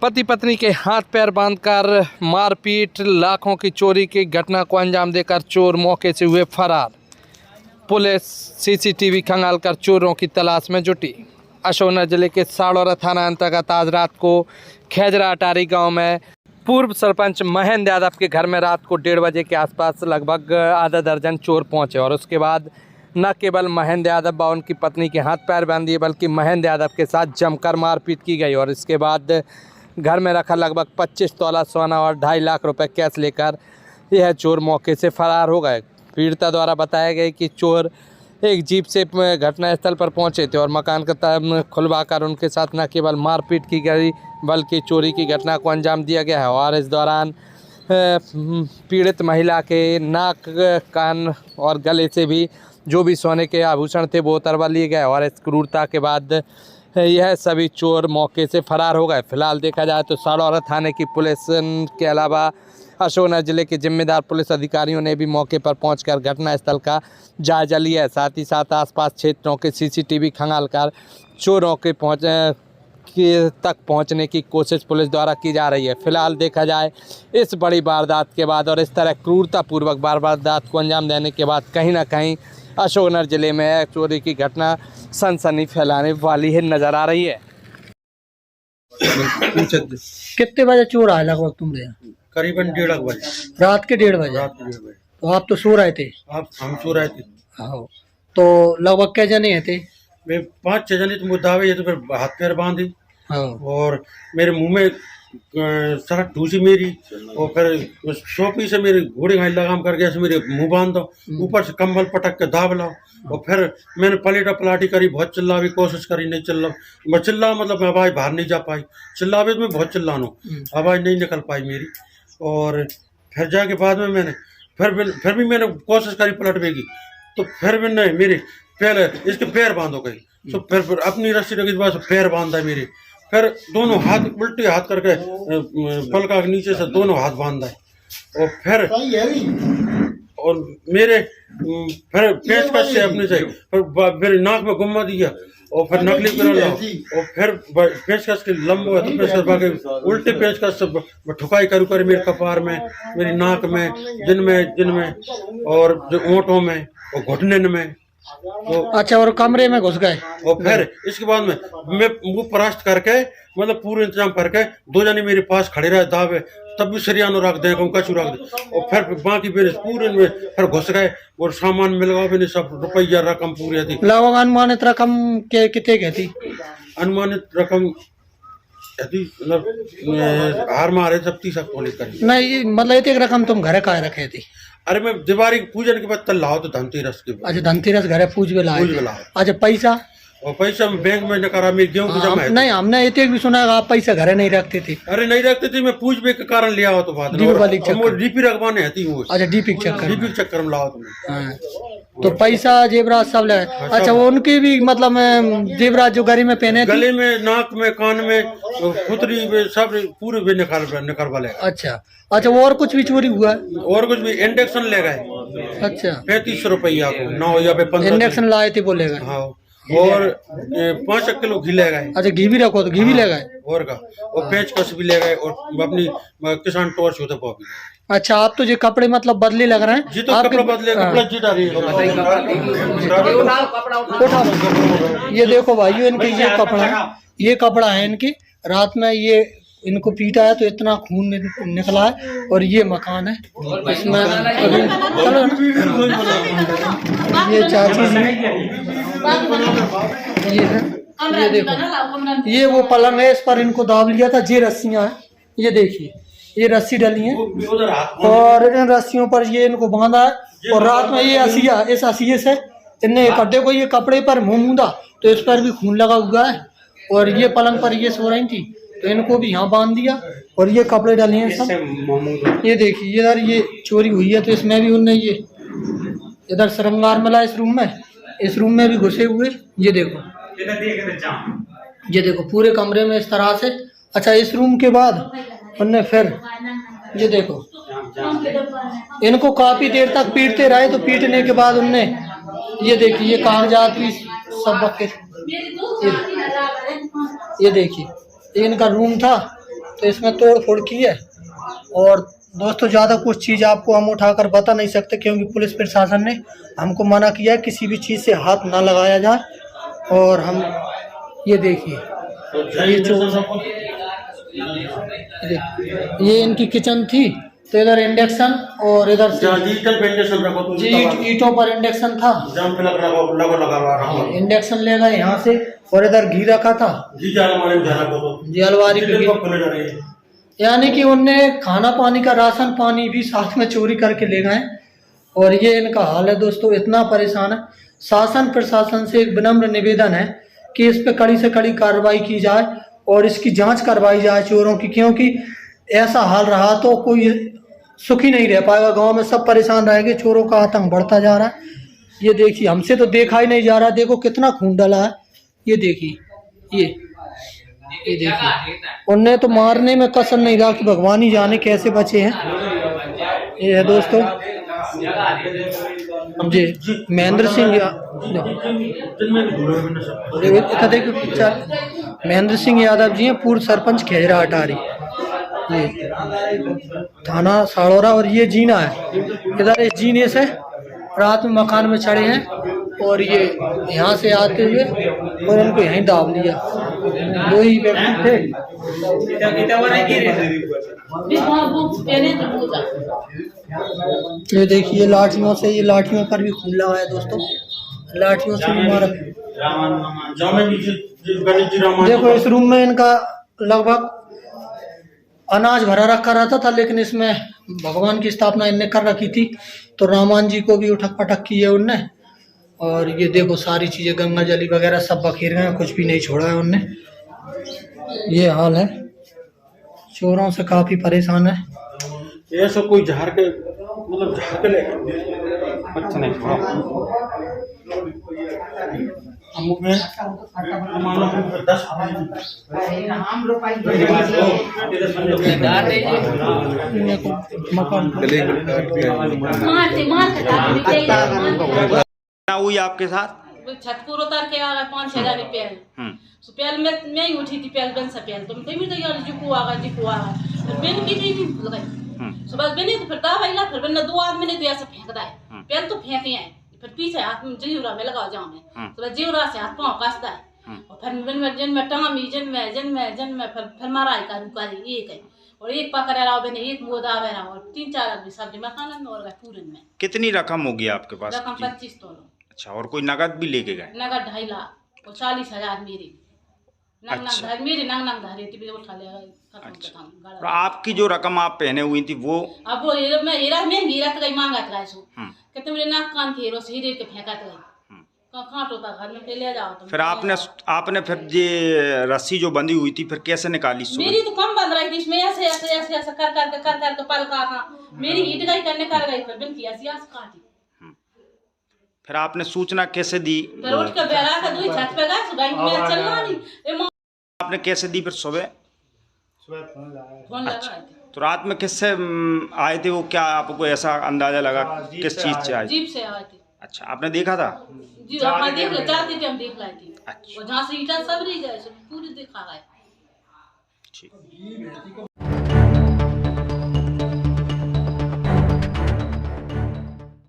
पति पत्नी के हाथ पैर बांधकर मारपीट, लाखों की चोरी की घटना को अंजाम देकर चोर मौके से हुए फरार। पुलिस सीसीटीवी खंगालकर चोरों की तलाश में जुटी। अशोकनगर जिले के साड़ौरा थाना अंतर्गत आज रात को खेजरा अटारी गांव में पूर्व सरपंच महेंद्र यादव के घर में रात को 1:30 बजे के आसपास लगभग आधा दर्जन चोर पहुंचे और उसके बाद न केवल महेंद्र यादव व उनकी पत्नी के हाथ पैर बांध दिए बल्कि महेंद्र यादव के साथ जमकर मारपीट की गई और इसके बाद घर में रखा लगभग 25 तोला सोना और 2.5 लाख रुपए कैश लेकर यह चोर मौके से फरार हो गए। पीड़िता द्वारा बताया गया कि चोर एक जीप से घटनास्थल पर पहुंचे थे और मकान का ताला खुलवाकर उनके साथ न केवल मारपीट की गई बल्कि चोरी की घटना को अंजाम दिया गया है और इस दौरान पीड़ित महिला के नाक, कान और गले से भी जो भी सोने के आभूषण थे वो उतरवा लिए गए और इस क्रूरता के बाद यह सभी चोर मौके से फरार हो गए। फिलहाल देखा जाए तो साड़ौरा थाने की पुलिस के अलावा अशोकनगर जिले के जिम्मेदार पुलिस अधिकारियों ने भी मौके पर पहुंचकर घटनास्थल का जायजा लिया है। साथ ही साथ आसपास क्षेत्रों के सीसीटीवी खंगालकर चोरों के तक पहुंचने की कोशिश पुलिस द्वारा की जा रही है। फिलहाल देखा जाए इस बड़ी वारदात के बाद और इस तरह क्रूरतापूर्वक वारदात को अंजाम देने के बाद कहीं ना कहीं अशोकनगर जिले में चोरी की घटना सनसनी फैलाने वाली है नजर आ रही है। कितने बजे चोर आए लगभग तुमरे यहाँ? करीबन 1:30 बजे। रात के 1:30 बजे? रात के 1:30 बजे। तो आप तो सो रहे थे? हम सो रहे थे। हाँ, तो लगभग क्या जने थे? मैं 5-6 जने तो मुद्दावे ये तो फिर हाथ पैर बांधी। हाँ। और मेरे मुंह में सरक ढूसी मेरी और फिर सोपी से मेरे घोड़े घाई लगाम करके ऐसे मेरे मुंह बांध दो, ऊपर से कंबल पटक के दाब लाओ और फिर मैंने पलेटा पलाटी करी, बहुत चिल्ला भी कोशिश करी, नहीं चिल्ला मैं चिल्ला मतलब आवाज़ बाहर नहीं जा पाई, चिल्लावे तो मैं बहुत चिल्लानो, आवाज़ नहीं निकल पाई मेरी। और फिर जाके बाद में मैंने फिर भी मैंने कोशिश करी पलटने की, तो फिर भी नहीं, मेरे पहले इसके पैर बांधो गई, तो फिर अपनी रस्सी रखी बाद पैर बांधा मेरे, फिर दोनों हाथ उल्टे हाथ करके पलका के नीचे से दोनों हाथ बांधा और फिर और मेरे फिर पेचकस से अपने से फिर मेरे नाक में गुम्मा दिया और फिर नकली कर लाओ और फिर पेचकस के लंबो है तो पेचकस बाकी उल्टे पेचकस से ठुकाई कर मेरे कपार में, मेरी नाक में, जिनमें और जो ओंठों में और घुटने में। तो अच्छा, और कमरे में घुस गए और फिर इसके बाद में मैं मुंह परास्त करके मतलब पूरे इंतजाम करके 2 जने मेरे पास खड़े रहे दावे, तब भी सरियानो रख दे, कचू रख दे और फिर बाकी मेरे पूरे में फिर घुस गए और सामान मिल गया मैंने सब रुपया रकम पूरी थी। लगभग अनुमानित रकम कितने की थी? अनुमानित रकम मतलब हार मारे सब 30 करी नहीं, मतलब इतनी रकम तुम घर का रखे थी? अरे मैं दिवाली पूजन के बाद लाओ तो धनतेरस के। अच्छा, धनतेरस घर पूज में लाए? अच्छा, पैसा? और पैसा बैंक में न करा, मेरी गेहूं की जमा है। नहीं, हमने इतने भी सुना आप पैसा घर नहीं रखते थे। अरे नहीं रखते थे, मैं पूज के कारण लिया हो तो बात डीपी रखवाने आती हूँ। अच्छा, डीपी चक्कर में लाओ तुमने। तो पैसा जेवरात सब लगे? अच्छा, वो उनकी भी मतलब जेवरात जो गले में पहने थे? गले में, नाक में, कान में, खुतरी में सब पूरे भी निकाल वाले। अच्छा, और कुछ भी चोरी हुआ? और कुछ भी इंजेक्शन ले गए। अच्छा, 3500 रुपया को 9 या 15 इंजेक्शन लाए थे बोले गए। हाँ, और 5 किलो घी ले गए। अच्छा, घी भी रखो तो घी भी ले गए और का और पेचकस भी ले गए और अपनी किसान टॉर्च होता वो भी। अच्छा, आप तो ये कपड़े मतलब बदले लग रहे हैं? जी तो कपड़ा बदले, कपड़ा जी डाली। ये देखो भाइयों, इनके ये कपड़ा है इनके, रात में ये इनको पीटा है तो इतना खून निकला है और ये मकान है इसमें अभी चलो ये चाची ये है, ये देखो ये वो पलंग है, इस पर इनको दाब लिया था। ये रस्सियां हैं, ये देखिए ये रस्सी डली है और इन रस्सियों पर ये इनको बांधा है और रात में ये असिया, इस असिये से इनने इकट्ठे को ये कपड़े पर मुंह मूंदा तो इस पर भी खून लगा हुआ है और ये पलंग पर ये सो रही थी तो इनको भी यहाँ बांध दिया और ये कपड़े डाले हैं सब। ये देखिए इधर ये चोरी हुई है तो इसमें भी उनने ये इधर श्रृंगार मिला इस रूम में भी घुसे हुए। ये देखो पूरे कमरे में इस तरह से। अच्छा, इस रूम के बाद उनने फिर ये देखो इनको काफी देर तक पीटते रहे तो पीटने के बाद उनने ये देखिए ये कागजात भी सब रखे। ये देखिए ये इनका रूम था तो इसमें तोड़ फोड़ की है। और दोस्तों ज़्यादा कुछ चीज़ आपको हम उठाकर बता नहीं सकते, क्योंकि पुलिस प्रशासन ने हमको मना किया है किसी भी चीज़ से हाथ ना लगाया जाए। और हम ये देखिए ये इनकी किचन थी, तो इधर इंडक्शन और इधर जी ईंटों पर इंडक्शन था, इंडक्शन ले गए यहाँ से। और इधर घी रखा था, जी अलमारी पे, यानी कि उनने खाना पानी का राशन पानी भी साथ में चोरी करके ले गए। और ये इनका हाल है दोस्तों, इतना परेशान है। शासन प्रशासन से एक विनम्र निवेदन है कि इस पे कड़ी से कड़ी कार्रवाई की जाए और इसकी जांच करवाई जाए चोरों की, क्योंकि ऐसा हाल रहा तो कोई सुखी नहीं रह पाएगा। गांव में सब परेशान रहेंगे, चोरों का आतंक बढ़ता जा रहा है। ये देखिए हमसे तो देखा ही नहीं जा रहा, देखो कितना खून डाला है। ये देखिए ये देखिए उनने तो मारने में कसर नहीं रहा कि भगवान ही जाने कैसे बचे हैं। ये है दोस्तों जी महेंद्र सिंह महेंद्र सिंह यादव जी हैं, पूर्व सरपंच खेजरा अटारी, ये थाना साड़ौरा। और ये जीना है, इधर इस जीने से रात में मकान में चढ़े हैं और ये यहाँ से आते हुए और इनको यहीं दाब लिया। दो ही व्यक्ति थे। ये देखिए लाठियों से, ये लाठियों पर भी खून लगा है दोस्तों, लाठियों से भी मारा। देखो इस रूम में इनका लगभग अनाज भरा रखा रहता था, लेकिन इसमें भगवान की स्थापना इनने कर रखी थी, तो रामान जी को भी उठक पटक की है उनने। और ये देखो सारी चीजें गंगा जली वगैरह सब बखेर गए, कुछ भी नहीं छोड़ा है उनने। ये हाल है, चोरों से काफी परेशान है। ऐसा कोई झाड़ के मतलब झाड़ के ले अच्छा नहीं छोड़ा। हुई आपके साथ? छतपुर उतर के आ गए 5-6 जाने पहल। तो पहल में मैं ही उठी थी पहल बन से पहल, तो मैं कहीं यार जिकू आ गया फिर मैंने की नहीं लगाई सुबह मैंने तो फिर दवाई ला, फिर मैंने 2 आदमी ने तो ऐसे फेंक दा है पहल तो फेंके हैं, फिर पीछे हाथ में जीवरा में लगा जाऊं मैं, तो जीवरा से हाथ पांव कसदा है और फिर मैंने जन में टांगी जन में फिर मारा है कारी एक है और एक पकड़ा रहा मैंने, एक मोदा रहा और 3-4 आदमी सब्जी मकान में और गए पूरे में। कितनी रकम होगी आपके पास? रकम 25 तोला। अच्छा, और कोई नगद भी लेके गए? नगद 2.5 लाख और 40,000 मेरे अच्छा। मेरी नंग धारी थी उठा ले गए। अच्छा, और आपकी जो रकम आप पहने हुई थी वो? अब वो मैं हीरा में हीरा तक मांगा था सो कहते मेरे नाक कान थे हीरो से हीरे के फेंका गई कांट होता घर में ले जाओ। तो फिर आपने फिर ये रस्सी जो बंधी हुई थी फिर कैसे निकाली? मेरी तो कम बंद रही थी, इसमें ऐसे कर के पल का मेरी ईट गई करने कर गई फिर बिन की ऐसी काटी। फिर आपने सूचना कैसे दी? फिर उठ के बेरा का दूर छत पे गए, बैंक में चलना नहीं। आपने कैसे दी फिर? सुबह फोन लगा। तो रात में किससे आए थे वो? क्या आपको ऐसा अंदाजा लगा किस चीज से आए? जीप से आए थे। अच्छा, आपने देखा था? जी अपना देख ले चाहते थे हम देख लाए थे। अच्छा, और जहाँ से ईटा सब रही जाए पूरी दिखा गए। ठीक।